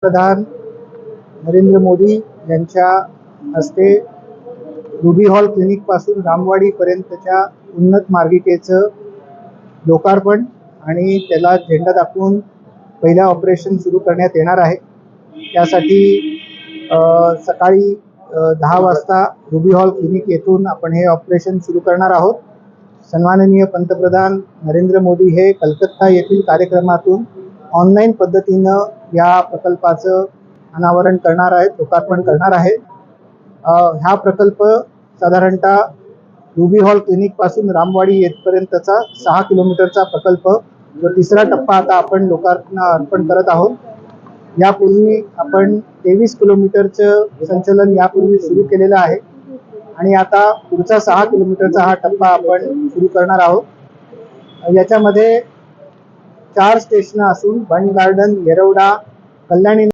पंतप्रधान नरेंद्र मोदी यांच्या हस्ते रुबी हॉल क्लिनिक पासून रामवाडी पर्यंतच्या उन्नत मार्गिकेचं लोकार्पण आणि त्याला झेंडा दाखवून पहिलं ऑपरेशन सुरू करण्यात येणार आहे। त्यासाठी सकाळी 10 वाजता रुबी हॉल क्लिनिक येथून आपण हे ऑपरेशन सुरू करणार आहोत। सन्माननीय पंतप्रधान नरेंद्र मोदी हे कलकत्ता येथील कार्यक्रमातून ऑनलाईन पद्धतीनं या प्रकल्पाचं अनावरण करणार आहेत, लोकार्पण करणार आहेत। हा प्रकल्प साधारणतः रुबी हॉल क्लिनिक पासून रामवाडी येथपर्यंतचा 6 किलोमीटरचा प्रकल्प जो तिसरा टप्पा आता आपण लोकार्पणाला अर्पण करत आहोत। यापूर्वी आपण 23 किलोमीटरचं संचलन यापूर्वी सुरू केलेलं आहे आणि आता पुढचा 6 किलोमीटरचा हा टप्पा आपण सुरू करणार आहोत। याच्यामध्ये 4 स्टेशन असून बंड गार्डन, येरवडा, कल्याणी